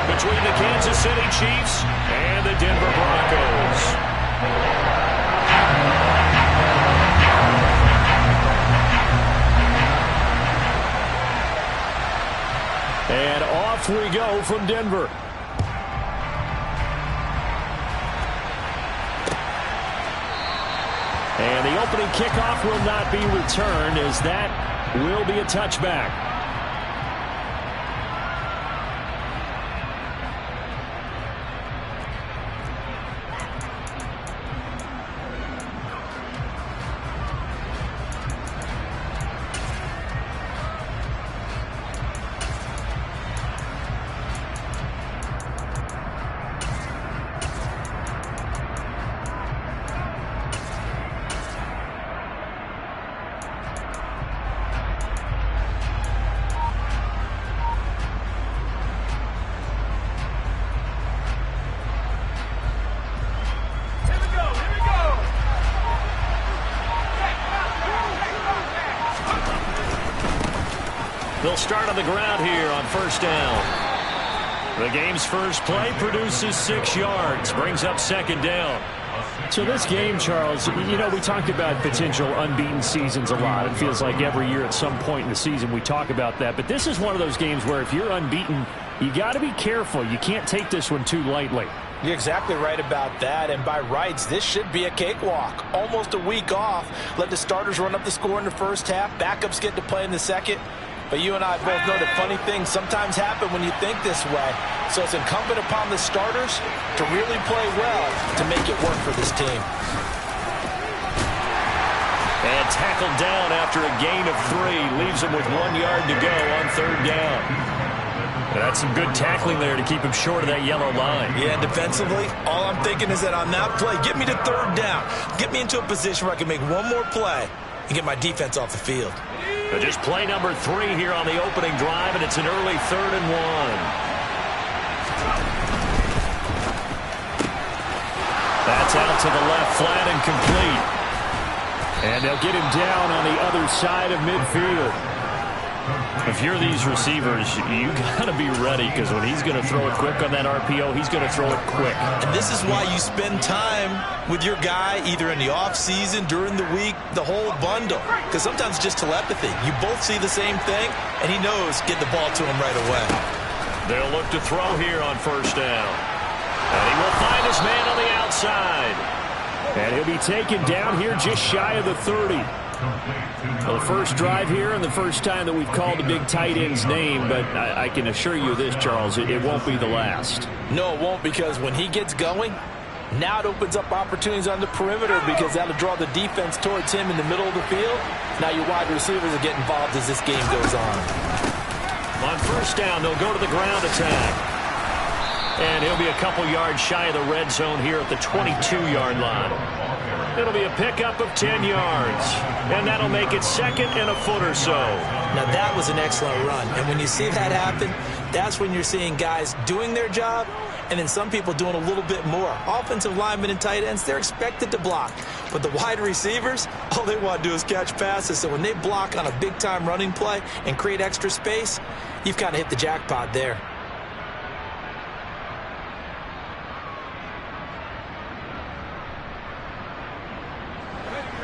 between the Kansas City Chiefs and the Denver Broncos. And off we go from Denver. And the opening kickoff will not be returned, as that will be a touchback. They'll start on the ground here on first down. The game's first play produces 6 yards, brings up second down. So this game, Charles, you know, we talked about potential unbeaten seasons a lot. It feels like every year at some point in the season we talk about that. But this is one of those games where if you're unbeaten, you got to be careful. You can't take this one too lightly. You're exactly right about that, and by rights, this should be a cakewalk. Almost a week off. Let the starters run up the score in the first half. Backups get to play in the second. But you and I both know that funny things sometimes happen when you think this way. So it's incumbent upon the starters to really play well to make it work for this team. And tackled down after a gain of 3. Leaves him with 1 yard to go on third down. That's some good tackling there to keep him short of that yellow line. Yeah, and defensively, all I'm thinking is that on that play, get me to third down. Get me into a position where I can make one more play and get my defense off the field. Just play number 3 here on the opening drive, and it's an early 3rd and 1. That's out to the left, flat and complete. And they'll get him down on the other side of midfield. If you're these receivers, you got to be ready, because when he's going to throw it quick on that RPO, he's going to throw it quick. And this is why you spend time with your guy either in the offseason, during the week, the whole bundle. Because sometimes it's just telepathy. You both see the same thing, and he knows get the ball to him right away. They'll look to throw here on first down. And he will find his man on the outside. And he'll be taken down here just shy of the 30. Well, the first drive here and the first time that we've called the big tight end's name, but I can assure you this, Charles, it won't be the last. No, it won't, because when he gets going, now it opens up opportunities on the perimeter, because that'll draw the defense towards him in the middle of the field. Now your wide receivers will get involved as this game goes on. On first down, they'll go to the ground attack. And he'll be a couple yards shy of the red zone here at the 22-yard line. It'll be a pickup of 10 yards. And that'll make it second and a foot or so. Now that was an excellent run. And when you see that happen, that's when you're seeing guys doing their job, and then some people doing a little bit more. Offensive linemen and tight ends, they're expected to block. But the wide receivers, all they want to do is catch passes. So when they block on a big-time running play and create extra space, you've kind of hit the jackpot there.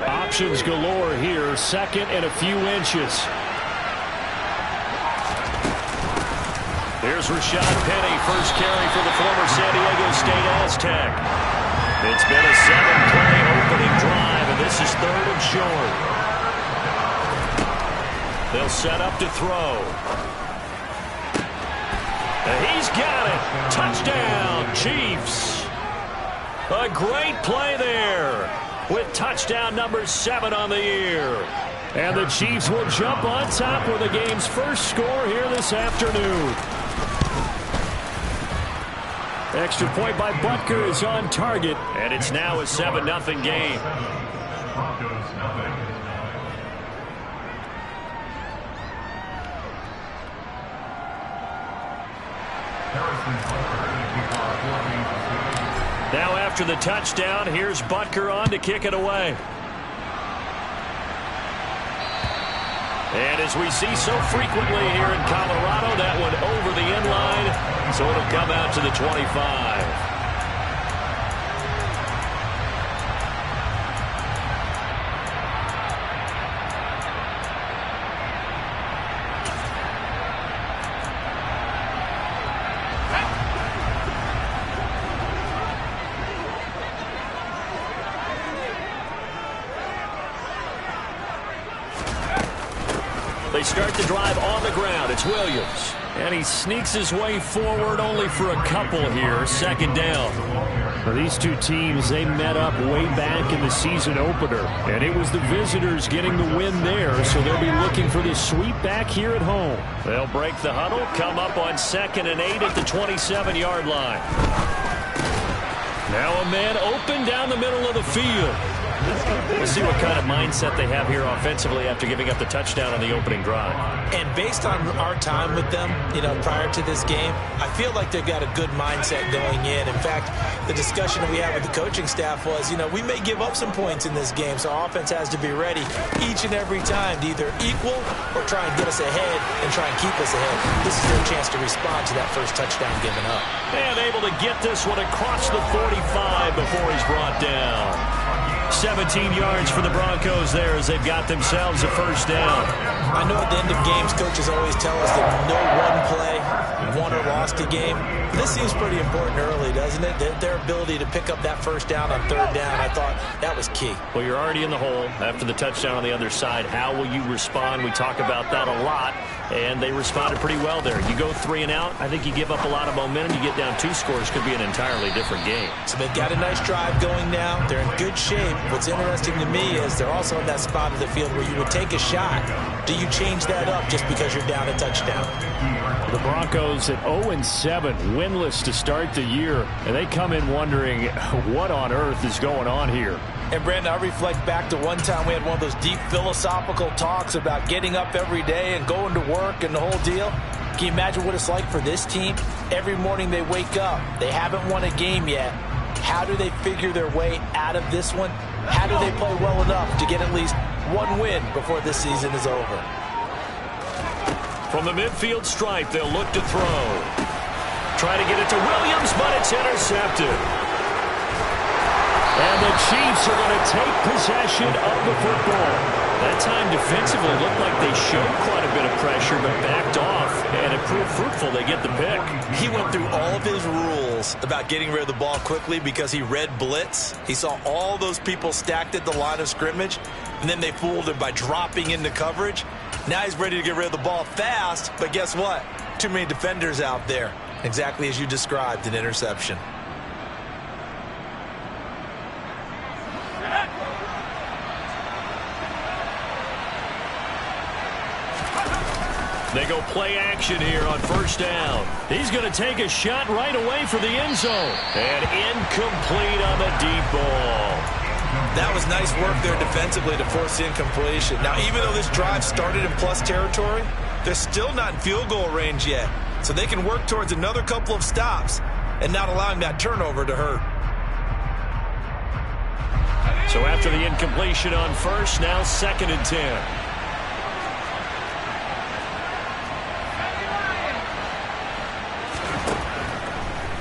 Options galore here, second and a few inches. Here's Rashad Penny, first carry for the former San Diego State Aztec. It's been a 7-play opening drive, and this is 3rd and short. They'll set up to throw. And he's got it. Touchdown, Chiefs. A great play there, with touchdown number 7 on the year. And the Chiefs will jump on top with the game's first score here this afternoon. Extra point by Butker is on target, and it's now a 7-0 game. Now after the touchdown, here's Butker on to kick it away. And as we see so frequently here in Colorado, that one over the end line So it'll come out to the 25. They start the drive on the ground. It's Williams. And he sneaks his way forward only for a couple here. Second down. Well, these two teams, they met up way back in the season opener. And it was the visitors getting the win there. So they'll be looking for the sweep back here at home. They'll break the huddle. Come up on 2nd and 8 at the 27-yard line. Now a man open down the middle of the field. We'll see what kind of mindset they have here offensively after giving up the touchdown on the opening drive. And based on our time with them, prior to this game, I feel like they've got a good mindset going in. In fact, the discussion that we had with the coaching staff was, we may give up some points in this game, so our offense has to be ready each and every time to either equal or try and get us ahead and try and keep us ahead. This is their chance to respond to that first touchdown given up. And able to get this one across the 45 before he's brought down. 17 yards for the Broncos there as they've got themselves a first down. I know at the end of games, coaches always tell us that no one play won or lost a game. This seems pretty important early, doesn't it? Their ability to pick up that first down on third down, I thought that was key. Well, you're already in the hole after the touchdown on the other side. How will you respond? We talk about that a lot, and they responded pretty well there. You go 3 and out, I think you give up a lot of momentum. You get down 2 scores, could be an entirely different game. So they've got a nice drive going now. They're in good shape. What's interesting to me is they're also in that spot of the field where you would take a shot. Do you change that up just because you're down a touchdown? The Broncos at 0-7, winless to start the year, and they come in wondering what on earth is going on here. And Brandon, I reflect back to one time we had one of those deep philosophical talks about getting up every day and going to work and the whole deal. Can you imagine what it's like for this team? Every morning they wake up. They haven't won a game yet. How do they figure their way out of this one? How do they play well enough to get at least one win before this season is over? From the midfield stripe, they'll look to throw. Try to get it to Williams, but it's intercepted. And the Chiefs are going to take possession of the football. That time defensively looked like they showed quite a bit of pressure, but backed off, and it proved fruitful. They get the pick. He went through all of his rules about getting rid of the ball quickly because he read blitz. He saw all those people stacked at the line of scrimmage, and then they fooled him by dropping into coverage. Now he's ready to get rid of the ball fast, but guess what? Too many defenders out there. Exactly as you described, an interception. They go play action here on first down. He's going to take a shot right away for the end zone. And incomplete on the deep ball. That was nice work there defensively to force the incompletion. Now, even though this drive started in plus territory, they're still not in field goal range yet. So they can work towards another couple of stops and not allowing that turnover to hurt. So after the incompletion on first, now 2nd and 10.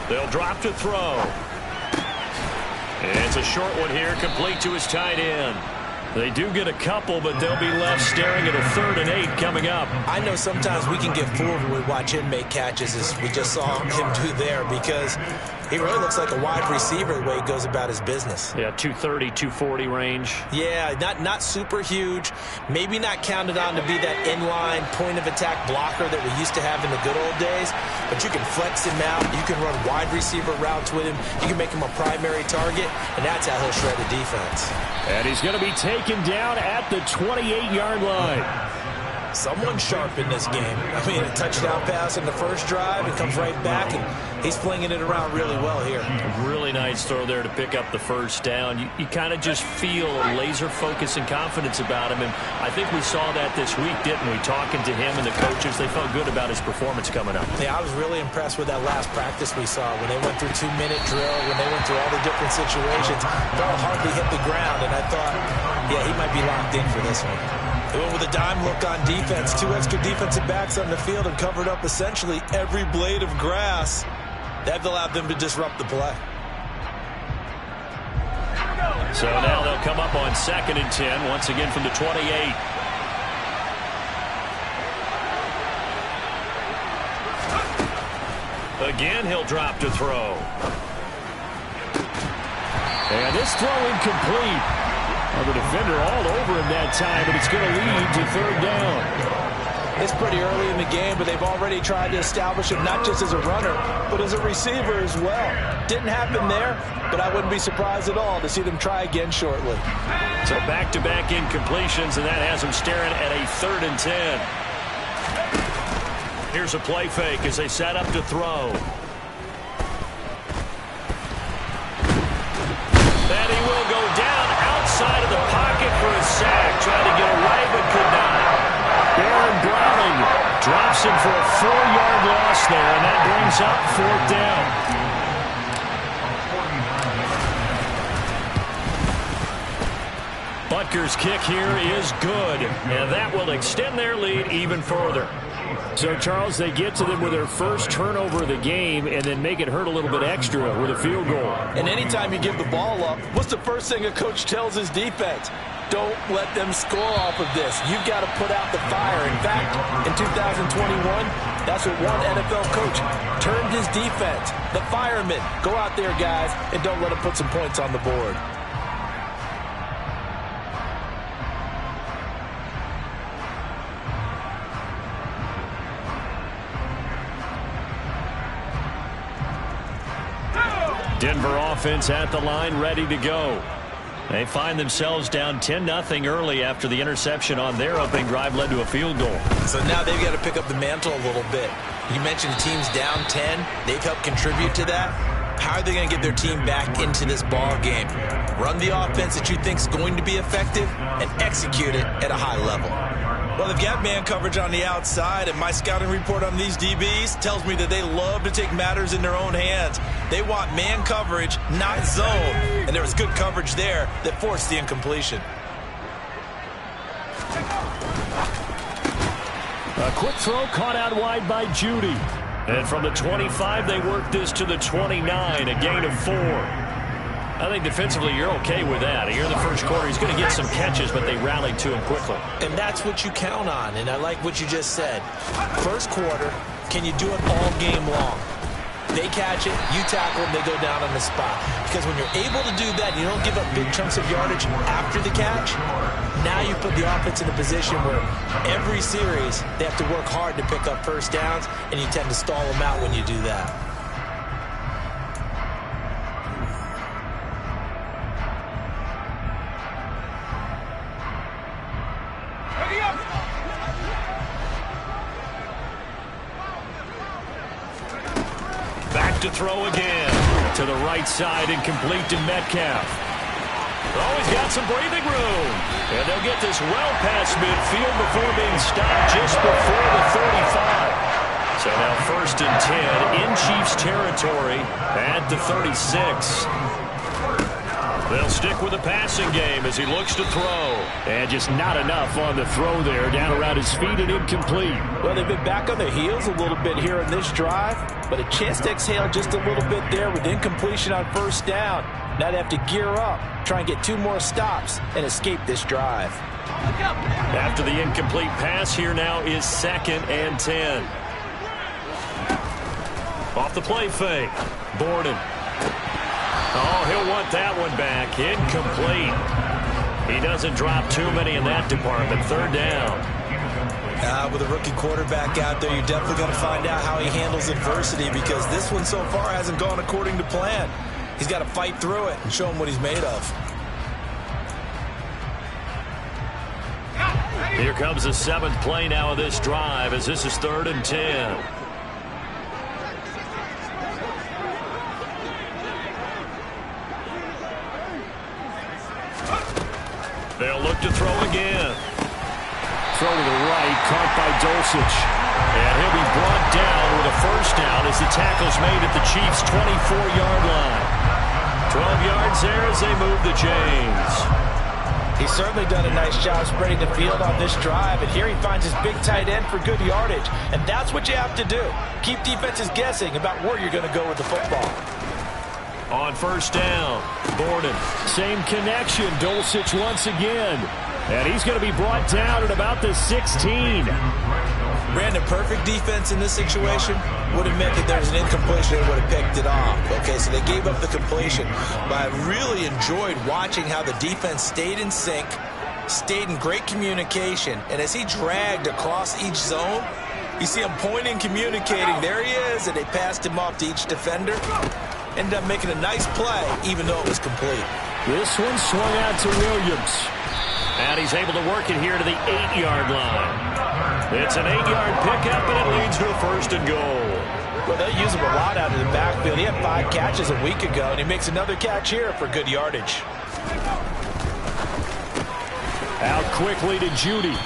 They'll drop to throw. And it's a short one here, complete to his tight end. They do get a couple, but they'll be left staring at a 3rd and 8 coming up. I know sometimes we can get fooled when we watch him make catches, as we just saw him do there, because he really looks like a wide receiver the way he goes about his business. Yeah, 230, 240 range. Yeah, not super huge. Maybe not counted on to be that inline point-of-attack blocker that we used to have in the good old days, but you can flex him out. You can run wide receiver routes with him. You can make him a primary target, and that's how he'll shred the defense. And he's going to be taken down at the 28-yard line. Someone sharp in this game. I mean, a touchdown pass in the first drive, it comes right back, and he's flinging it around really well here. Really nice throw there to pick up the first down. You kind of just feel a laser focus and confidence about him, and I think we saw that this week, didn't we? Talking to him and the coaches, they felt good about his performance coming up. Yeah, I was really impressed with that last practice we saw when they went through 2-minute drill, when they went through all the different situations. Ball hardly hit the ground, and I thought, yeah, he might be locked in for this one. They went with a dime look on defense. 2 extra defensive backs on the field and covered up essentially every blade of grass. That allowed them to disrupt the play. So now they'll come up on 2nd and 10, once again from the 28. Again, he'll drop to throw. And this throw incomplete. Well, the defender all over him that time, but it's going to lead to 3rd down. It's pretty early in the game, but they've already tried to establish him not just as a runner, but as a receiver as well. Didn't happen there, but I wouldn't be surprised at all to see them try again shortly. So back-to-back incompletions, and that has them staring at a 3rd and 10. Here's a play fake as they set up to throw. And he will go down outside of the pocket for a sack. Trying to get away, but could not. Baron Browning drops him for a 4-yard loss there, and that brings up 4th down. Butker's kick here is good, and that will extend their lead even further. So, Charles, they get to them with their first turnover of the game and then make it hurt a little bit extra with a field goal. And anytime you give the ball up, what's the first thing a coach tells his defense? Don't let them score off of this. You've got to put out the fire. In fact, in 2021, that's what one NFL coach termed his defense. The firemen. Go out there, guys, and don't let them put some points on the board. Denver offense at the line, ready to go. They find themselves down 10-0 early after the interception on their opening drive led to a field goal. So now they've got to pick up the mantle a little bit. You mentioned the team's down 10. They've helped contribute to that. How are they going to get their team back into this ball game? Run the offense that you think is going to be effective and execute it at a high level. Well, they've got man coverage on the outside, and my scouting report on these DBs tells me that they love to take matters in their own hands. They want man coverage, not zone, and there was good coverage there that forced the incompletion. A quick throw caught out wide by Judy. And from the 25, they work this to the 29, a gain of 4. I think defensively you're okay with that. Here in the first quarter, he's going to get some catches, but they rallied to him quickly. And that's what you count on, and I like what you just said. First quarter, can you do it all game long? They catch it, you tackle them, they go down on the spot. Because when you're able to do that, you don't give up big chunks of yardage after the catch. Now you put the offense in a position where every series they have to work hard to pick up first downs, and you tend to stall them out when you do that. To throw again to the right side and complete to Metcalf. Oh, he's got some breathing room. And they'll get this well past midfield before being stopped just before the 35. So now 1st and 10 in Chiefs territory at the 36. They'll stick with the passing game as he looks to throw. And just not enough on the throw there. Down around his feet and incomplete. Well, they've been back on their heels a little bit here in this drive, but a chance to exhale just a little bit there with incompletion on first down. Now they have to gear up, try and get 2 more stops, and escape this drive. After the incomplete pass, here now is 2nd and 10. Off the play fake. Borden. Oh, he'll want that one back. Incomplete. He doesn't drop too many in that department. 3rd down. With a rookie quarterback out there, you're definitely going to find out how he handles adversity, because this one so far hasn't gone according to plan. He's got to fight through it and show him what he's made of. Here comes the 7th play now of this drive as this is 3rd and 10. They'll look to throw again. Throw to the right, caught by Dulcich. And he'll be brought down with a first down as the tackle's made at the Chiefs' 24-yard line. 12 yards there as they move the chains. He's certainly done a nice job spreading the field on this drive, and here he finds his big tight end for good yardage, and that's what you have to do. Keep defenses guessing about where you're going to go with the football. On first down, Borden. Same connection, Dulcich once again. And he's going to be brought down at about the 16. Brandon, perfect defense in this situation would have meant that there was an incompletion and would have picked it off. Okay, so they gave up the completion. But I really enjoyed watching how the defense stayed in sync, stayed in great communication, and as he dragged across each zone, you see him pointing, communicating. There he is, and they passed him off to each defender. Ended up making a nice play, even though it was complete. This one swung out to Williams. And he's able to work it here to the 8-yard line. It's an 8-yard pickup, and it leads to a first and goal. Well, they use him a lot out of the backfield. He had 5 catches a week ago, and he makes another catch here for good yardage. Out quickly to Judy.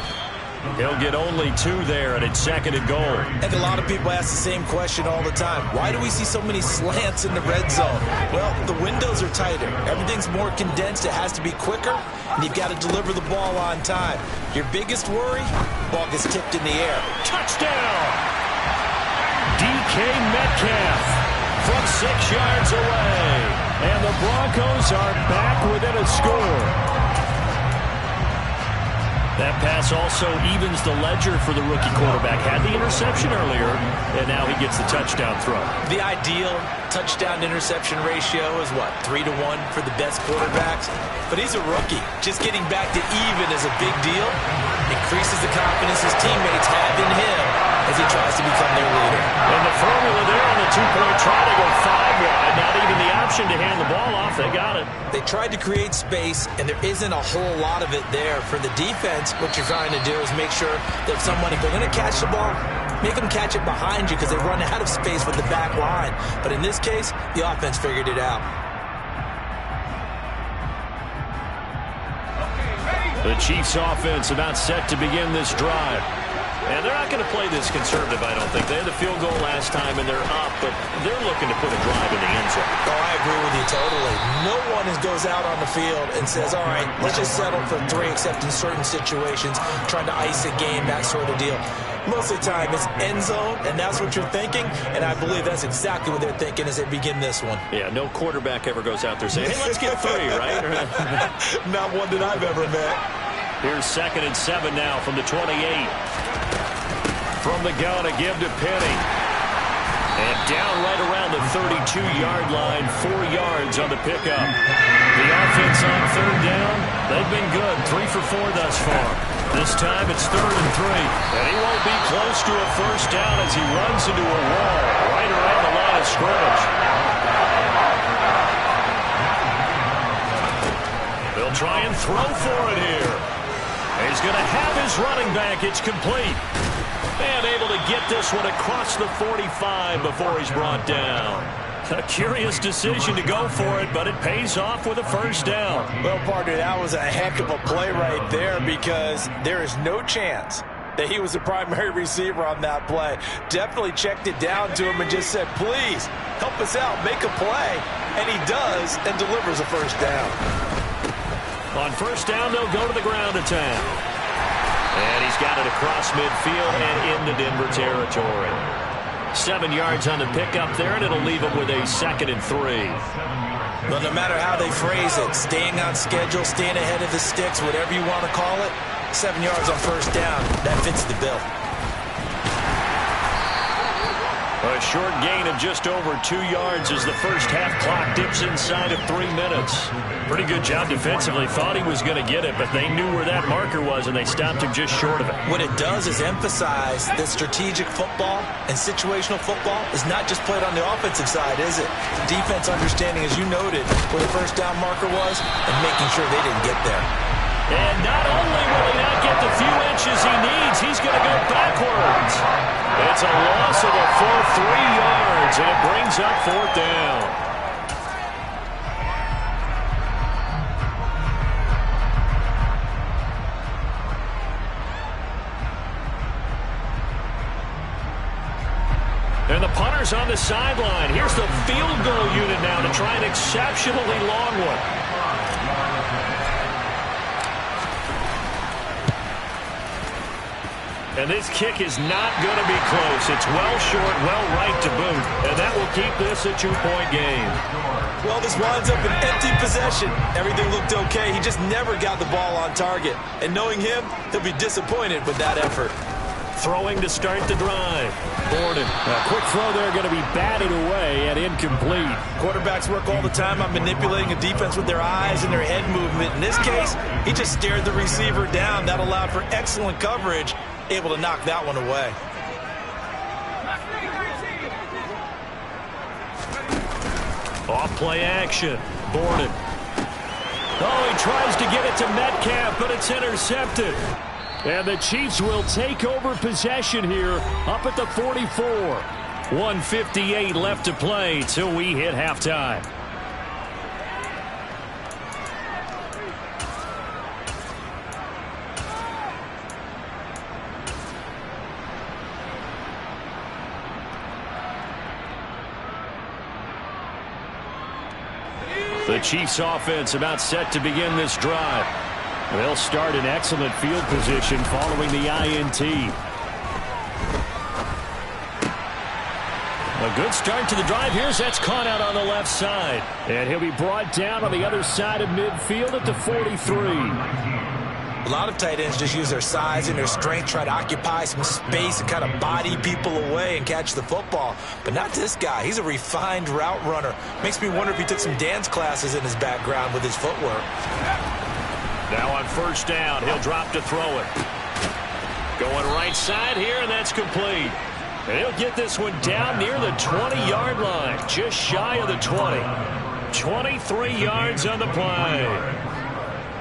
He'll get only 2 there, and it's second and goal. I think a lot of people ask the same question all the time. Why do we see so many slants in the red zone? Well, the windows are tighter. Everything's more condensed. It has to be quicker, and you've got to deliver the ball on time. Your biggest worry, ball gets tipped in the air. Touchdown! DK Metcalf from 6 yards away. And the Broncos are back within a score. That pass also evens the ledger for the rookie quarterback. Had the interception earlier, and now he gets the touchdown throw. The ideal touchdown-interception ratio is what, 3-1 for the best quarterbacks? But he's a rookie. Just getting back to even is a big deal. Increases the confidence his teammates have in him as he tries to become their leader. And the formula there on the 2-point try to go 5 wide. Not even the option to hand the ball off. They got it. They tried to create space, and there isn't a whole lot of it there. For the defense, what you're trying to do is make sure that if they're going to catch the ball, make them catch it behind you because they run out of space with the back line. But in this case, the offense figured it out. The Chiefs offense about set to begin this drive. And they're not going to play this conservative, I don't think. They had the field goal last time, and they're up, but they're looking to put a drive in the end zone. Oh, I agree with you totally. No one goes out on the field and says, all right, let's just settle for 3, except in certain situations, trying to ice a game, that sort of deal. Most of the time, it's end zone, and that's what you're thinking, and I believe that's exactly what they're thinking as they begin this one. Yeah, no quarterback ever goes out there saying, hey, let's get 3, right? Not one that I've ever met. Here's 2nd and 7 now from the 28. From the gun, a give to Penny. And down right around the 32-yard line, 4 yards on the pickup. The offense on 3rd down, they've been good, 3 for 4 thus far. This time it's 3rd and 3. And he won't be close to a first down as he runs into a wall right around the line of scrimmage. They'll try and throw for it here. He's going to have his running back. It's complete. And able to get this one across the 45 before he's brought down. A curious decision to go for it, but it pays off with a first down. Well, partner, that was a heck of a play right there because there is no chance that he was the primary receiver on that play. Definitely checked it down to him and just said, please, help us out, make a play. And he does and delivers a first down. On first down, they'll go to the ground attack. And he's got it across midfield and into Denver territory. 7 yards on the pickup there, and it'll leave him with a 2nd and 3. Well, no matter how they phrase it, staying on schedule, staying ahead of the sticks, whatever you want to call it, 7 yards on first down, that fits the bill. A short gain of just over 2 yards as the first half clock dips inside of 3 minutes. Pretty good job defensively. Thought he was going to get it, but they knew where that marker was, and they stopped him just short of it. What it does is emphasize that strategic football and situational football is not just played on the offensive side, is it? Defense understanding, as you noted, where the first down marker was and making sure they didn't get there. And not only will he not get the few inches he needs, he's going to go backwards. It's a loss of a full 3 yards, and it brings up 4th down. And the punter's on the sideline. Here's the field goal unit now to try an exceptionally long one. And this kick is not going to be close. It's well short, well right to boot. And that will keep this a 2-point game. Well, this winds up an empty possession. Everything looked okay. He just never got the ball on target. And knowing him, he'll be disappointed with that effort. Throwing to start the drive. Borden. A quick throw there going to be batted away and incomplete. Quarterbacks work all the time on manipulating a defense with their eyes and their head movement. In this case, he just stared the receiver down. That allowed for excellent coverage, able to knock that one away. Off play action. Borden. Oh, he tries to get it to Metcalf, but it's intercepted. And the Chiefs will take over possession here up at the 44. 1:58 left to play till we hit halftime. The Chiefs offense about set to begin this drive. They'll start in excellent field position following the INT. A good start to the drive. Here's that's caught out on the left side. And he'll be brought down on the other side of midfield at the 43. A lot of tight ends just use their size and their strength, try to occupy some space and kind of body people away and catch the football. But not this guy. He's a refined route runner. Makes me wonder if he took some dance classes in his background with his footwork. Now on first down, he'll drop to throw it. Going right side here, and that's complete. And he'll get this one down near the 20-yard line, just shy of the 20. 23 yards on the play.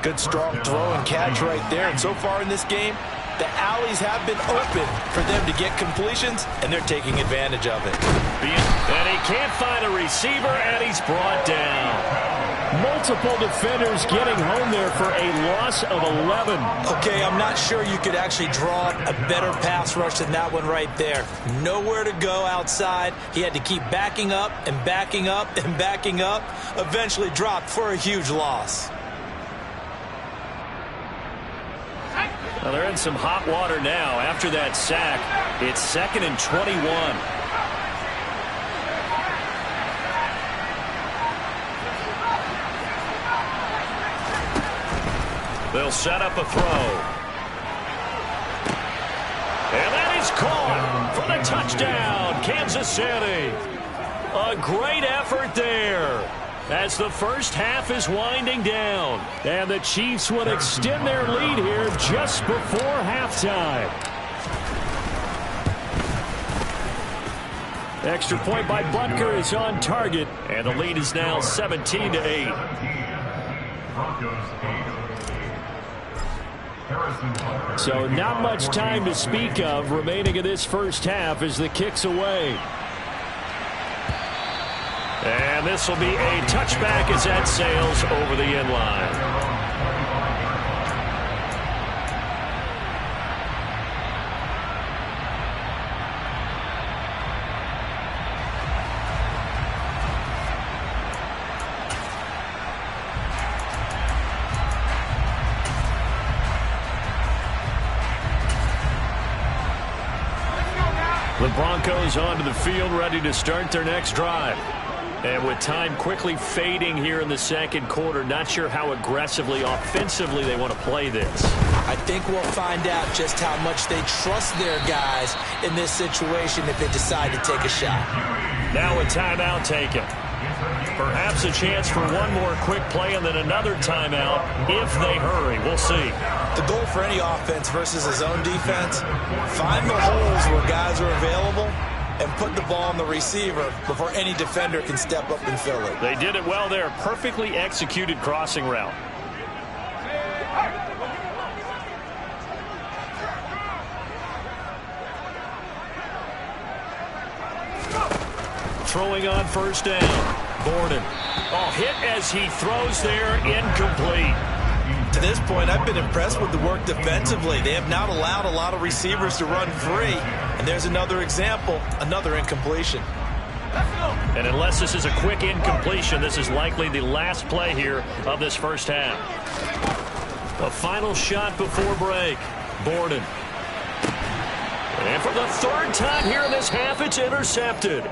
Good strong throw and catch right there. And so far in this game, the alleys have been open for them to get completions, and they're taking advantage of it. And he can't find a receiver, and he's brought down. Multiple defenders getting home there for a loss of 11. Okay, I'm not sure you could actually draw a better pass rush than that one right there. Nowhere to go outside. He had to keep backing up and backing up and backing up. Eventually dropped for a huge loss. Well, they're in some hot water now. After that sack, it's 2nd and 21. They'll set up a throw. And that is caught for the touchdown, Kansas City. A great effort there as the first half is winding down. And the Chiefs would extend their lead here just before halftime. Extra point by Butker is on target. And the lead is now 17-8. So not much time to speak of remaining in this first half as the kick's away. And this will be a touchback as that sails over the end line. The Broncos onto the field, ready to start their next drive. And with time quickly fading here in the second quarter, not sure how aggressively, offensively they want to play this. I think we'll find out just how much they trust their guys in this situation if they decide to take a shot. Now a timeout taken. Perhaps a chance for one more quick play and then another timeout if they hurry. We'll see. The goal for any offense versus a zone defense, find the holes where guys are available and put the ball on the receiver before any defender can step up and fill it. They did it well there. Perfectly executed crossing route. Throwing on first down. Borden. Oh, hit as he throws there, incomplete. To this point, I've been impressed with the work defensively. They have not allowed a lot of receivers to run free. And there's another example, another incompletion. And unless this is a quick incompletion, this is likely the last play here of this first half. A final shot before break. Borden. And for the third time here in this half, it's intercepted.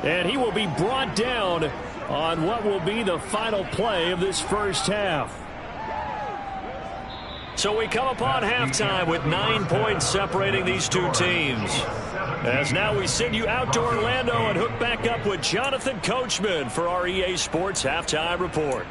And he will be brought down on what will be the final play of this first half. So we come upon halftime with 9 points separating these two teams. As now we send you out to Orlando and hook back up with Jonathan Coachman for our EA Sports Halftime Report.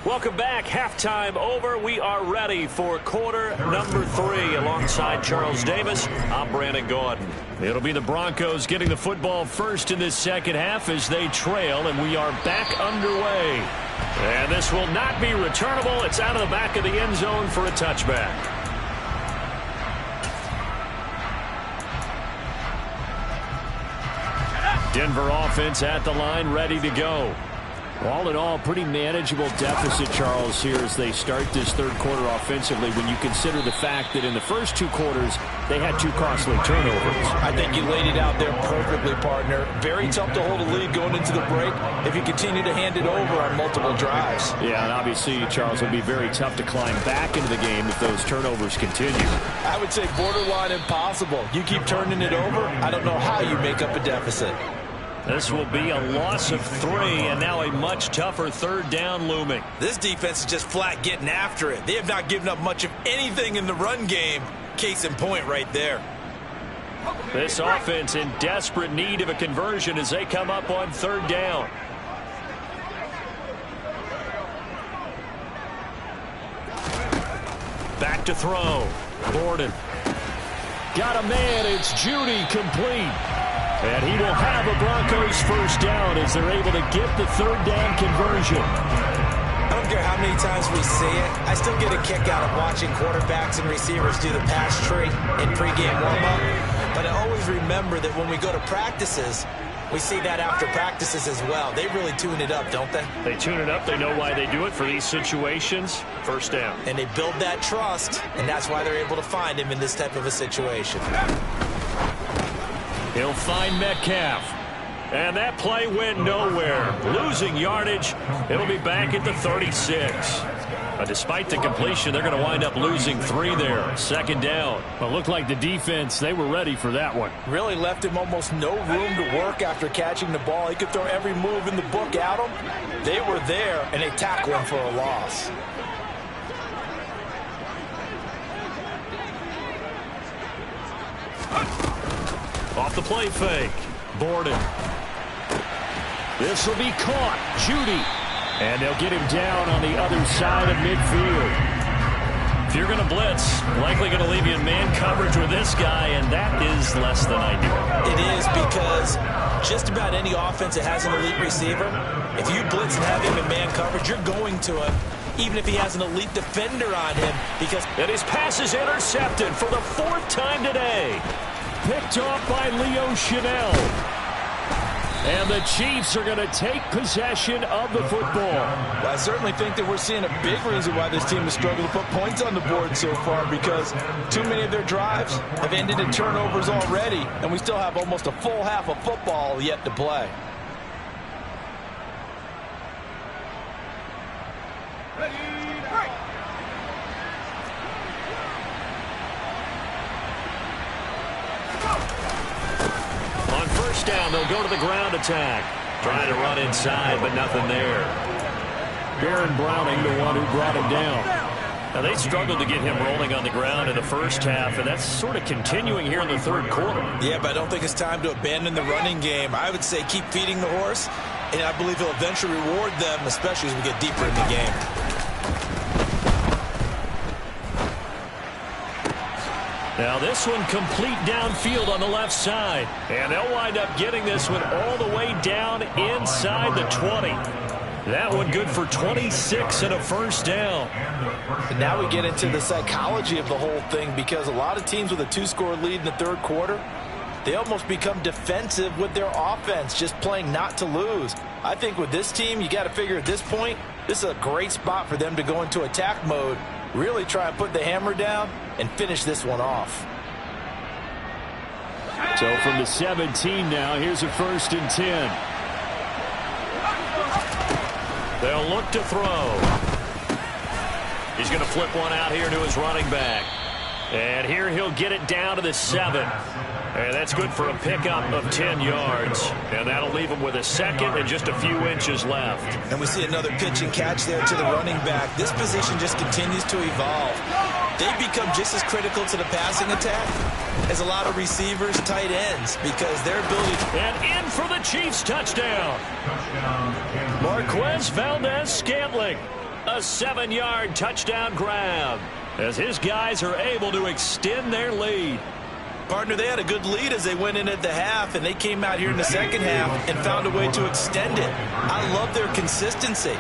Welcome back. Halftime over. We are ready for quarter number 3. Alongside Charles Davis, I'm Brandon Gaudin. It'll be the Broncos getting the football first in this second half as they trail, and we are back underway. And this will not be returnable. It's out of the back of the end zone for a touchback. Denver offense at the line, ready to go. All in all, pretty manageable deficit, Charles, here as they start this third quarter offensively when you consider the fact that in the first 2 quarters, they had 2 costly turnovers. I think you laid it out there perfectly, partner. Very tough to hold a lead going into the break if you continue to hand it over on multiple drives. Yeah, and obviously, Charles, it'll be very tough to climb back into the game if those turnovers continue. I would say borderline impossible. You keep turning it over, I don't know how you make up a deficit. This will be a loss of 3, and now a much tougher third down looming. This defense is just flat getting after it. They have not given up much of anything in the run game. Case in point right there. This offense in desperate need of a conversion as they come up on third down. Back to throw. Borden. Got a man. It's Judy, complete. And he will have a Broncos first down as they're able to get the third down conversion. I don't care how many times we see it. I still get a kick out of watching quarterbacks and receivers do the pass tree in pregame warm-up. But I always remember that when we go to practices, we see that after practices as well. They really tune it up, don't they? They tune it up. They know why they do it for these situations. First down. And they build that trust, and that's why they're able to find him in this type of a situation. He'll find Metcalf. And that play went nowhere. Losing yardage. It'll be back at the 36. But despite the completion, they're going to wind up losing 3 there. Second down. Well, it looked like the defense, they were ready for that one. Really left him almost no room to work after catching the ball. He could throw every move in the book at him. They were there, and they tackled him for a loss. Off the play fake. Borden. This will be caught. Judy. And they'll get him down on the other side of midfield. If you're going to blitz, likely going to leave you in man coverage with this guy, and that is less than ideal. It is because just about any offense that has an elite receiver, if you blitz and have him in man coverage, you're going to him, even if he has an elite defender on him. And his pass is intercepted for the 4th time today. Picked off by Leo Chanel. And the Chiefs are going to take possession of the football. I certainly think that we're seeing a big reason why this team has struggled to put points on the board so far, because too many of their drives have ended in turnovers already, and we still have almost a full half of football yet to play. Down, they'll go to the ground attack. Trying to run inside, but nothing there. Baron Browning, the one who brought him down. Now, they struggled to get him rolling on the ground in the first half, and that's sort of continuing here in the third quarter. Yeah, but I don't think it's time to abandon the running game. I would say keep feeding the horse, and I believe he'll eventually reward them, especially as we get deeper in the game. Now this one complete downfield on the left side. And they'll wind up getting this one all the way down inside the 20. That one good for 26 and a first down. And now we get into the psychology of the whole thing, because a lot of teams with a 2-score lead in the third quarter, they almost become defensive with their offense, just playing not to lose. I think with this team, you got to figure at this point, this is a great spot for them to go into attack mode, really try and put the hammer down and finish this one off. So from the 17 now, here's a 1st and 10. They'll look to throw. He's going to flip one out here to his running back. And here he'll get it down to the 7. And that's good for a pickup of 10 yards. And that'll leave him with a second and just a few inches left. And we see another pitch and catch there to the running back. This position just continues to evolve. They become just as critical to the passing attack as a lot of receivers, tight ends, because their ability to... And in for the Chiefs touchdown. Marquez Valdez-Scantling. A 7-yard touchdown grab as his guys are able to extend their lead. Partner, they had a good lead as they went in at the half, and they came out here in the second half and found a way to extend it. I love their consistency.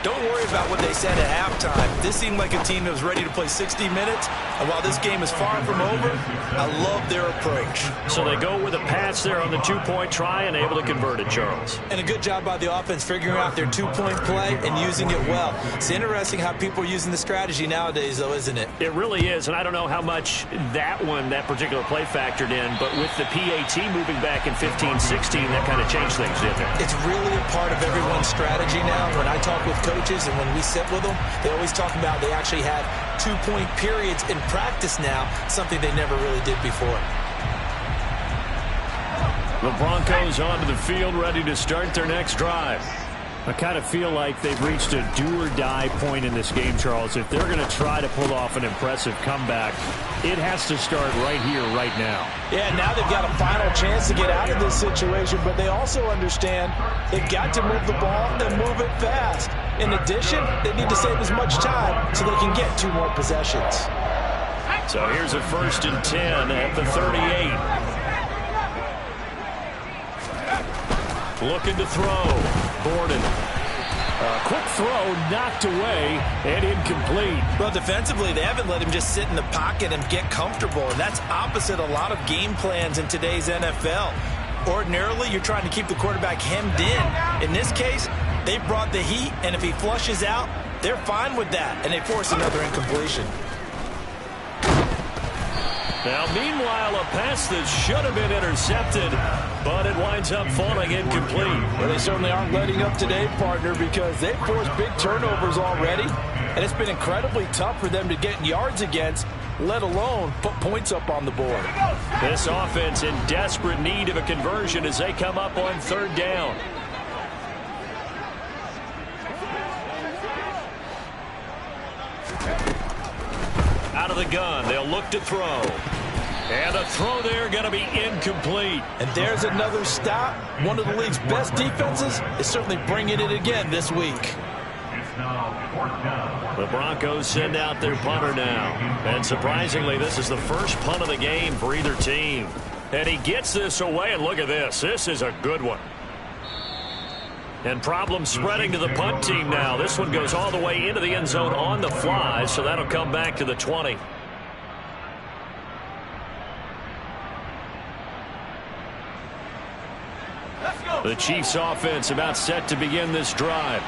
Don't worry about what they said at halftime. This seemed like a team that was ready to play 60 minutes, and while this game is far from over, I love their approach. So they go with a pass there on the two-point try and able to convert it, Charles. And a good job by the offense figuring out their two-point play and using it well. It's interesting how people are using the strategy nowadays, though, isn't it? It really is, and I don't know how much that particular play factored in, but with the PAT moving back in 15-16, that kind of changed things, didn't it? It's really a part of everyone's strategy now. When I talk with coaches and when we sit with them, they always talk about they actually have two-point periods in practice now, something they never really did before. The Broncos onto the field, ready to start their next drive. I kind of feel like they've reached a do-or-die point in this game, Charles. If they're going to try to pull off an impressive comeback, it has to start right here, right now. Yeah, now they've got a final chance to get out of this situation, but they also understand they've got to move the ball and move it fast. In addition, they need to save as much time so they can get 2 more possessions. So here's a 1st and 10 at the 38. Looking to throw. Gordon. A quick throw knocked away and incomplete. Well, defensively, they haven't let him just sit in the pocket and get comfortable, and that's opposite a lot of game plans in today's NFL. Ordinarily, you're trying to keep the quarterback hemmed in. In this case, they brought the heat, and if he flushes out, they're fine with that, and they force another incompletion. Now, meanwhile, a pass that should have been intercepted, but it winds up falling incomplete. Well, they certainly aren't letting up today, partner, because they've forced big turnovers already, and it's been incredibly tough for them to get yards against, let alone put points up on the board. This offense in desperate need of a conversion as they come up on 3rd down. Out of the gun, they'll look to throw. And a throw there going to be incomplete. And there's another stop. One of the league's best defenses is certainly bringing it again this week. The Broncos send out their punter now. And surprisingly, this is the first punt of the game for either team. And he gets this away, and look at this. This is a good one. And problems spreading to the punt team now. This one goes all the way into the end zone on the fly, so that'll come back to the 20. The Chiefs offense about set to begin this drive.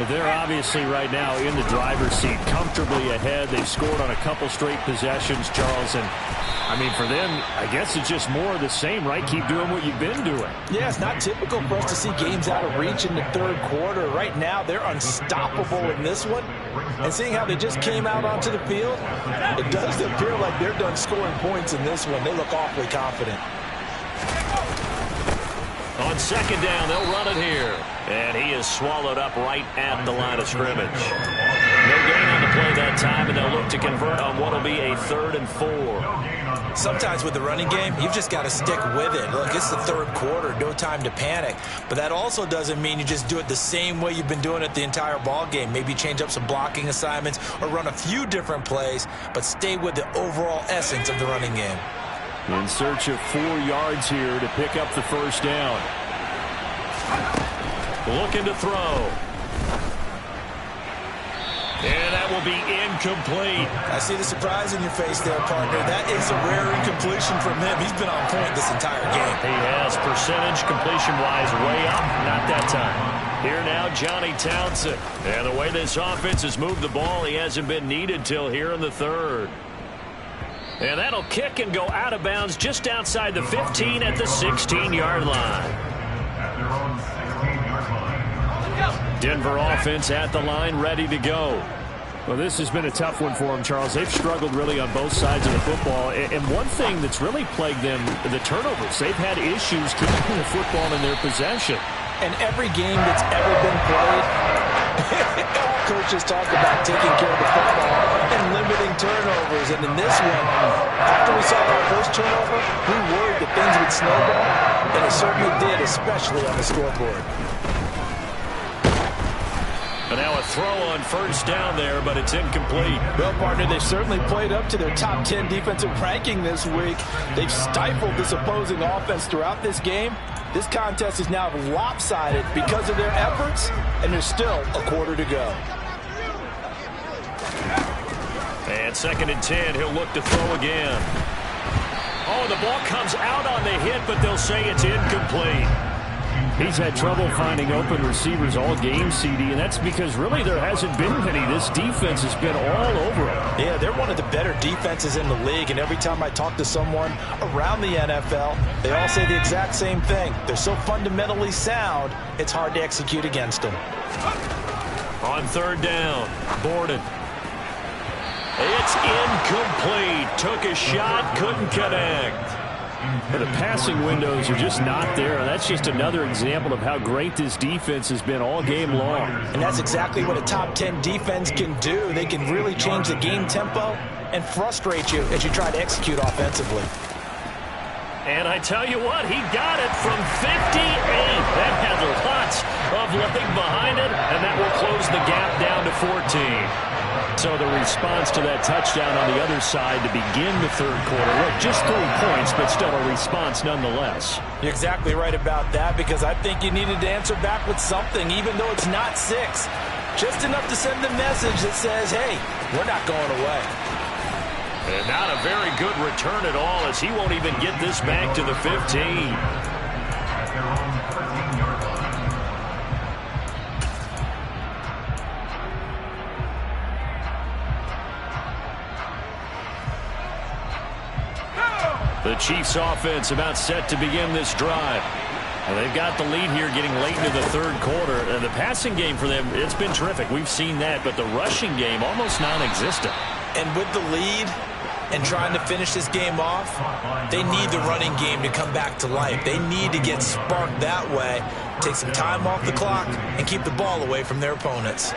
They're obviously right now in the driver's seat, comfortably ahead. They've scored on a couple straight possessions, Charles. And, I mean, for them, I guess it's just more of the same, right? Keep doing what you've been doing. Yeah, it's not typical for us to see games out of reach in the 3rd quarter. Right now, they're unstoppable in this one. And seeing how they just came out onto the field, it does appear like they're done scoring points in this one. They look awfully confident. On 2nd down, they'll run it here. And he is swallowed up right at the line of scrimmage. No gain on the play that time, and they'll look to convert on what will be a 3rd and 4. Sometimes with the running game, you've just got to stick with it. Look, it's the 3rd quarter, no time to panic. But that also doesn't mean you just do it the same way you've been doing it the entire ball game. Maybe change up some blocking assignments or run a few different plays, but stay with the overall essence of the running game. In search of 4 yards here to pick up the 1st down. Looking to throw. And that will be incomplete. I see the surprise in your face there, partner. That is a rare incompletion from him. He's been on point this entire game. He has, percentage completion-wise way up. Not that time. Here now, Johnny Townsend. And the way this offense has moved the ball, he hasn't been needed till here in the 3rd. And that'll kick and go out of bounds just outside the 15 at the 16-yard line. Denver offense at the line, ready to go. Well, this has been a tough one for them, Charles. They've struggled really on both sides of the football. And one thing that's really plagued them, the turnovers. They've had issues keeping the football in their possession. And every game that's ever been played, all coaches talk about taking care of the football and limiting turnovers. And in this one, after we saw that first turnover, we worried that things would snowball, and it certainly did, especially on the scoreboard. And now a throw on first down there, but it's incomplete. Well, partner, they've certainly played up to their top 10 defensive ranking this week. They've stifled this opposing offense throughout this game. This contest is now lopsided because of their efforts, and there's still a quarter to go. And 2nd and 10, he'll look to throw again. Oh, the ball comes out on the hit, but they'll say it's incomplete. He's had trouble finding open receivers all game, CD, and that's because really there hasn't been many. This defense has been all over him. Yeah, they're one of the better defenses in the league, and every time I talk to someone around the NFL, they all say the exact same thing. They're so fundamentally sound, it's hard to execute against them. On 3rd down, Borden. It's incomplete. Took a shot, couldn't connect. But the passing windows are just not there. And that's just another example of how great this defense has been all game long. And that's exactly what a top 10 defense can do. They can really change the game tempo and frustrate you as you try to execute offensively. And I tell you what, he got it from 58. That had lots of leg behind it, and that will close the gap down to 14. So the response to that touchdown on the other side to begin the 3rd quarter. Look, just 3 points, but still a response nonetheless. You're exactly right about that, because I think you needed to answer back with something, even though it's not 6. Just enough to send the message that says, hey, we're not going away. And not a very good return at all, as he won't even get this back to the 15. The Chiefs offense about set to begin this drive. Well, they've got the lead here getting late into the 3rd quarter. The passing game for them, it's been terrific. We've seen that, but the rushing game almost non-existent. And with the lead and trying to finish this game off, they need the running game to come back to life. They need to get sparked that way, take some time off the clock, and keep the ball away from their opponents.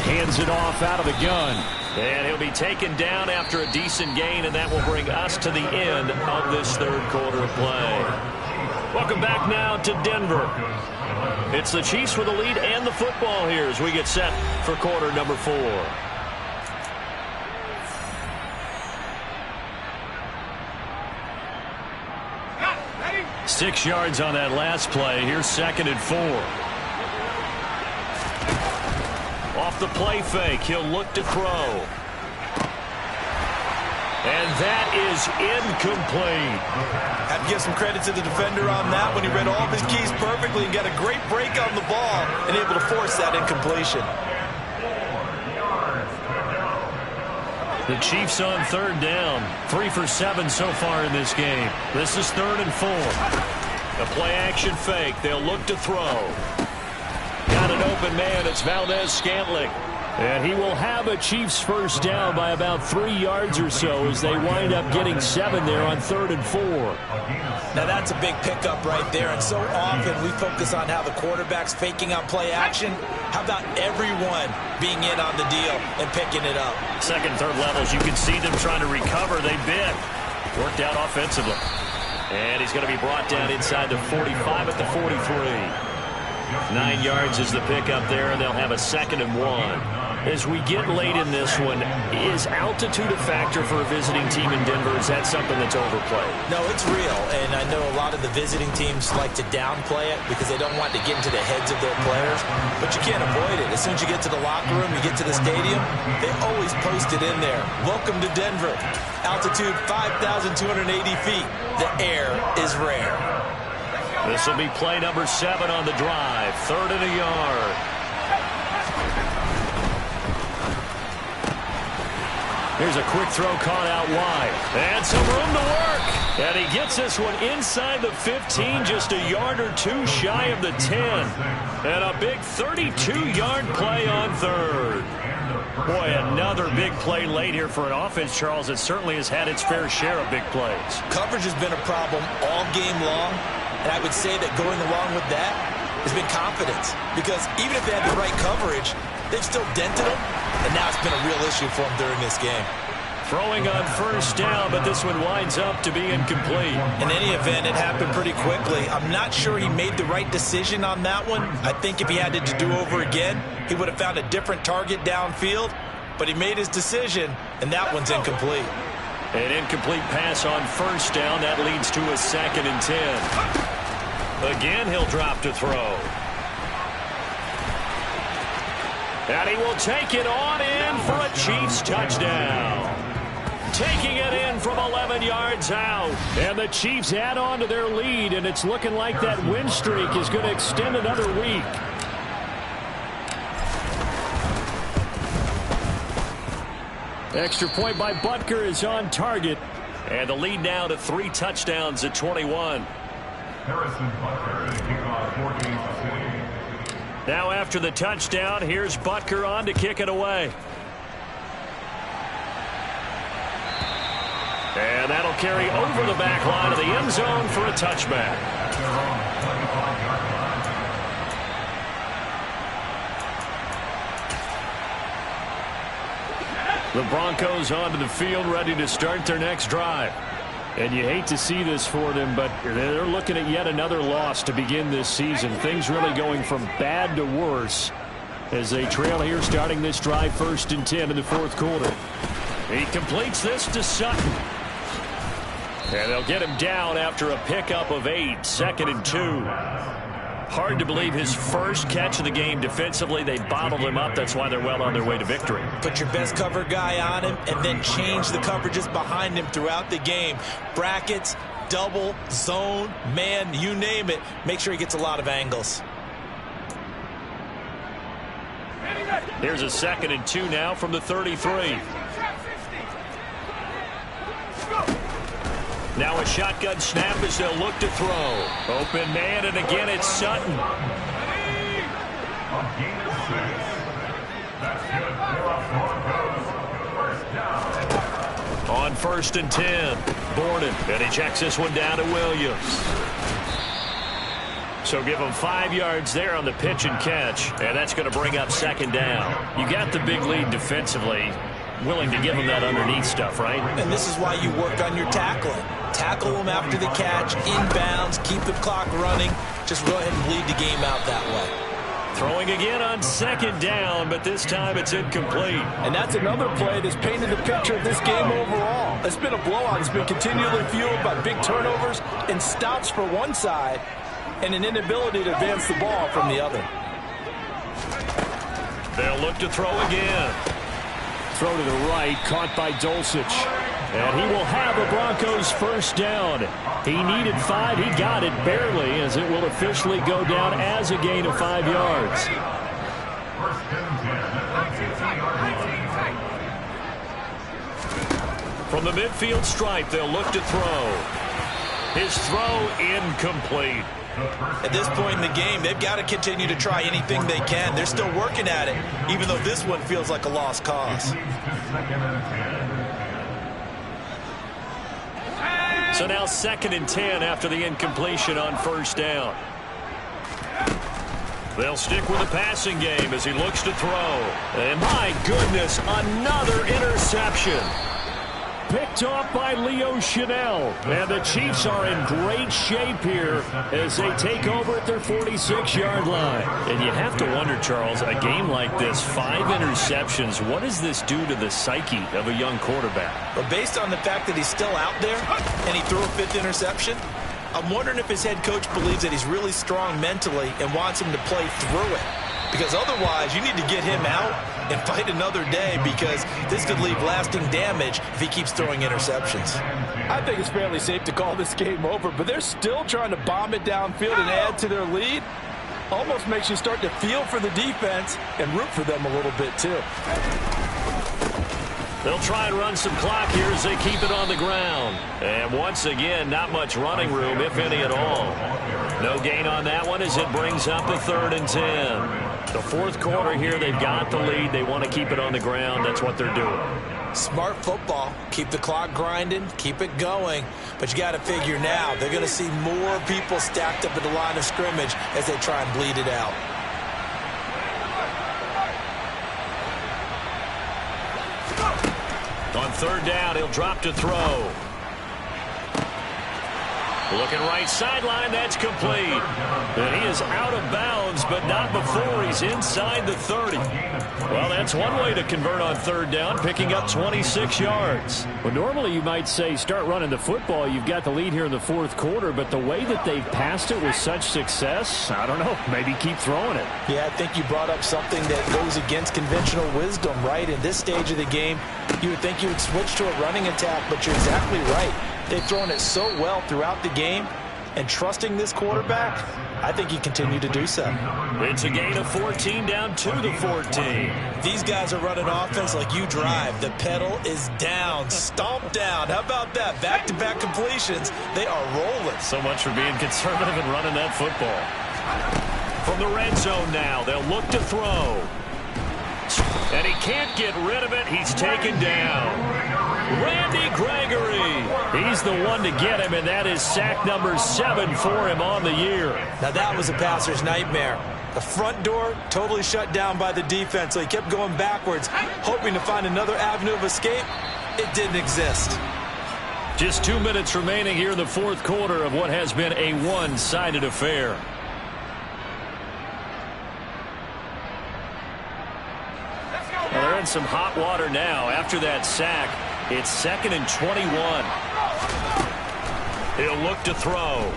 Hands it off out of the gun. And he'll be taken down after a decent gain, and that will bring us to the end of this 3rd quarter of play. Welcome back now to Denver. It's the Chiefs with the lead and the football here as we get set for quarter number 4. Ready? 6 yards on that last play. Here's 2nd and 4. Off the play fake, he'll look to throw. And that is incomplete. Have to give some credit to the defender on that when he read all of his keys perfectly and got a great break on the ball and able to force that incompletion. The Chiefs on 3rd down. 3 for 7 so far in this game. This is 3rd and 4. A play action fake. They'll look to throw. Got an open man. It's Valdez-Scantling. And he will have a Chiefs first down by about 3 yards or so as they wind up getting 7 there on 3rd and 4. Now that's a big pickup right there, and so often we focus on how the quarterback's faking out play action. How about everyone being in on the deal and picking it up? 2nd, 3rd levels, you can see them trying to recover. They bit. Worked out offensively. And he's going to be brought down inside the 45 at the 43. 9 yards is the pickup there, and they'll have a 2nd and 1. As we get late in this one, is altitude a factor for a visiting team in Denver? Is that something that's overplayed? No, it's real, and I know a lot of the visiting teams like to downplay it because they don't want to get into the heads of their players, but you can't avoid it. As soon as you get to the locker room, you get to the stadium, they always post it in there. Welcome to Denver. Altitude 5,280 feet. The air is rare. This will be play number 7 on the drive. 3rd and a yard. Here's a quick throw caught out wide. And some room to work. And he gets this one inside the 15, just a yard or two shy of the 10. And a big 32-yard play on third. Boy, another big play late here for an offense, Charles, that certainly has had its fair share of big plays. Coverage has been a problem all game long, and I would say that going along with that has been confidence. Because even if they had the right coverage, they've still dented them, and now it's been a real issue for them during this game. Throwing on first down, but this one winds up to be incomplete. In any event, it happened pretty quickly. I'm not sure he made the right decision on that one. I think if he had to do over again, he would have found a different target downfield, but he made his decision, and that one's incomplete. An incomplete pass on first down. That leads to a 2nd and 10. Again, he'll drop to throw. And he will take it on in for a Chiefs touchdown. Taking it in from 11 yards out. And the Chiefs add on to their lead, and it's looking like that win streak is going to extend another week. Extra point by Butker is on target. And the lead now to 3 touchdowns at 21. Harrison Butker, kickoff 14-6. Now after the touchdown, here's Butker on to kick it away. And that'll carry over the back line of the end zone for a touchback. The Broncos onto the field, ready to start their next drive. And you hate to see this for them, but they're looking at yet another loss to begin this season. Things really going from bad to worse as they trail here starting this drive 1st and 10 in the 4th quarter. He completes this to Sutton. And they'll get him down after a pickup of 8, 2nd and 2. Hard to believe his first catch of the game defensively. They bottled him up. That's why they're well on their way to victory. Put your best cover guy on him and then change the coverages behind him throughout the game. Brackets, double, zone, man, you name it. Make sure he gets a lot of angles. Here's a 2nd and 2 now from the 33. Now a shotgun snap as they'll look to throw. Open man, and again it's Sutton. On 1st and 10, Borden, and he checks this one down to Williams. So give him 5 yards there on the pitch and catch, and that's going to bring up 2nd down. You got the big lead defensively. Willing to give him that underneath stuff, right? And this is why you work on your tackling. Tackle him after the catch, inbounds, keep the clock running. Just go ahead and bleed the game out that way. Throwing again on 2nd down, but this time it's incomplete. And that's another play that's painted the picture of this game overall. It's been a blowout. It's been continually fueled by big turnovers and stops for one side and an inability to advance the ball from the other. They'll look to throw again. Throw to the right, caught by Dulcich. And he will have the Broncos 1st down. He needed 5. He got it barely, as it will officially go down as a gain of 5 yards. From the midfield stripe, they'll look to throw. His throw incomplete. At this point in the game, they've got to continue to try anything they can. They're still working at it, even though this one feels like a lost cause. So now 2nd and 10 after the incompletion on 1st down. They'll stick with the passing game as he looks to throw. And my goodness, another interception. Picked off by Leo Chanel. And the Chiefs are in great shape here as they take over at their 46-yard line. And you have to wonder, Charles, a game like this, 5 interceptions, what does this do to the psyche of a young quarterback? But based on the fact that he's still out there and he threw a 5th interception, I'm wondering if his head coach believes that he's really strong mentally and wants him to play through it. Because otherwise, you need to get him out and fight another day, because this could leave lasting damage if he keeps throwing interceptions. I think it's fairly safe to call this game over, but they're still trying to bomb it downfield and add to their lead. Almost makes you start to feel for the defense and root for them a little bit, too. They'll try and run some clock here as they keep it on the ground. And once again, not much running room, if any at all. No gain on that one as it brings up a 3rd and 10. The fourth quarter here, they've got the lead. They want to keep it on the ground. That's what they're doing. Smart football. Keep the clock grinding. Keep it going. But you got to figure now they're going to see more people stacked up at the line of scrimmage as they try and bleed it out. On 3rd down, he'll drop to throw. Looking right sideline, that's complete. And he is out of bounds, but not before he's inside the 30. Well, that's one way to convert on 3rd down, picking up 26 yards. Well, normally you might say start running the football. You've got the lead here in the fourth quarter, but the way that they've passed it with such success, I don't know, maybe keep throwing it. Yeah, I think you brought up something that goes against conventional wisdom, right? In this stage of the game, you would think you would switch to a running attack, but you're exactly right. They've thrown it so well throughout the game, and trusting this quarterback, I think you continue to do so. It's a gain of 14 down to the 14. These guys are running offense like you drive. The pedal is down, stomped down. How about that? Back-to-back completions. They are rolling. So much for being conservative and running that football. From the red zone now, they'll look to throw. And he can't get rid of it. He's taken down. Randy Gregory. He's the one to get him, and that is sack number 7 for him on the year. Now that was a passer's nightmare. The front door totally shut down by the defense, so he kept going backwards, hoping to find another avenue of escape. It didn't exist. Just 2 minutes remaining here in the fourth quarter of what has been a one-sided affair. Well, they're in some hot water now after that sack. It's 2nd and 21. He'll look to throw.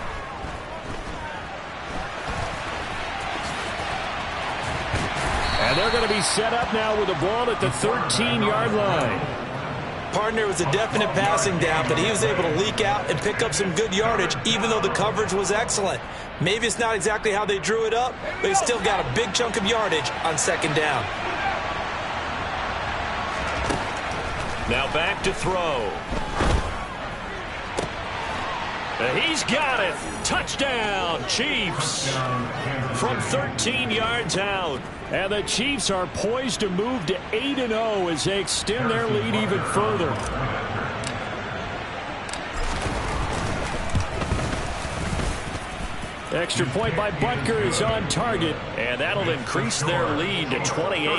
And they're going to be set up now with the ball at the 13-yard line. Partner was a definite passing down, but he was able to leak out and pick up some good yardage, even though the coverage was excellent. Maybe it's not exactly how they drew it up, but he still got a big chunk of yardage on 2nd down. Now back to throw. He's got it. Touchdown, Chiefs. From 13 yards out. And the Chiefs are poised to move to 8-0 as they extend their lead even further. Extra point by Butker is on target. And that'll increase their lead to 28.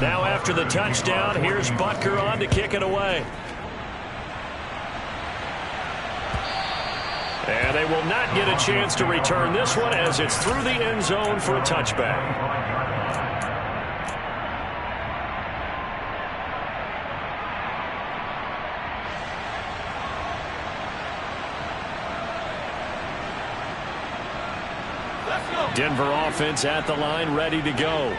Now after the touchdown, here's Butker on to kick it away. And they will not get a chance to return this one as it's through the end zone for a touchback. Denver offense at the line, ready to go.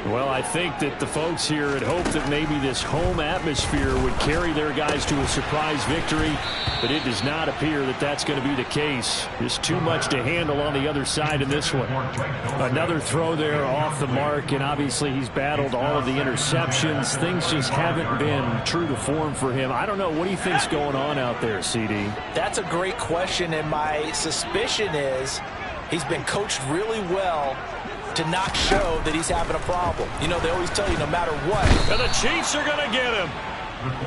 Well, I think that the folks here had hoped that maybe this home atmosphere would carry their guys to a surprise victory, but it does not appear that that's going to be the case. Just too much to handle on the other side in this one. Another throw there off the mark, and obviously he's battled all of the interceptions. Things just haven't been true to form for him. I don't know. What do you think's going on out there, CD? That's a great question, and my suspicion is he's been coached really well to not show that he's having a problem. You know, they always tell you no matter what. And the Chiefs are going to get him.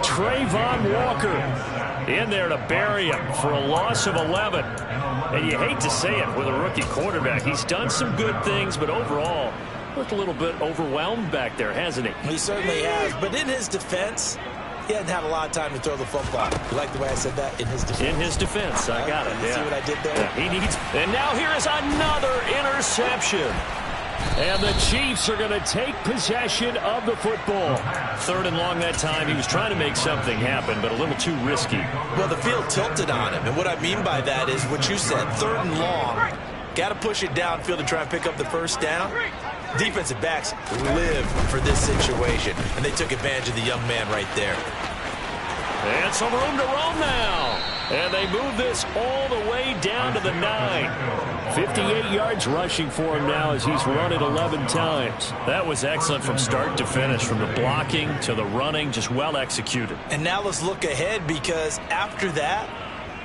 Trayvon Walker in there to bury him for a loss of 11. And you hate to say it with a rookie quarterback. He's done some good things, but overall, looked a little bit overwhelmed back there, hasn't he? He certainly has. But in his defense, he hadn't had a lot of time to throw the football. You like the way I said that? In his defense. In his defense. I got it. You see what I did there? Yeah, he needs. And now here is another interception. And the Chiefs are going to take possession of the football. 3rd and long that time. He was trying to make something happen, but a little too risky. Well, the field tilted on him. And what I mean by that is what you said. 3rd and long. Got to push it downfield to try and pick up the first down. Defensive backs live for this situation. And they took advantage of the young man right there. And some room to roam now. And they move this all the way down to the 9. 58 yards rushing for him now as he's run it 11 times. That was excellent from start to finish, from the blocking to the running, just well executed. And now let's look ahead, because after that,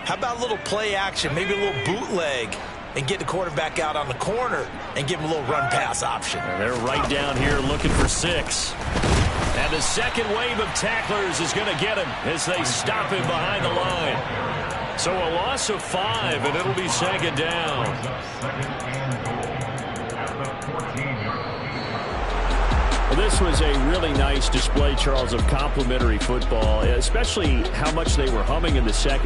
how about a little play action, maybe a little bootleg, and get the quarterback out on the corner and give him a little run-pass option. And they're right down here looking for 6. And the second wave of tacklers is going to get him as they stop him behind the line. So a loss of 5, and it'll be second down. Well, this was a really nice display, Charles, of complimentary football, especially how much they were humming in the second.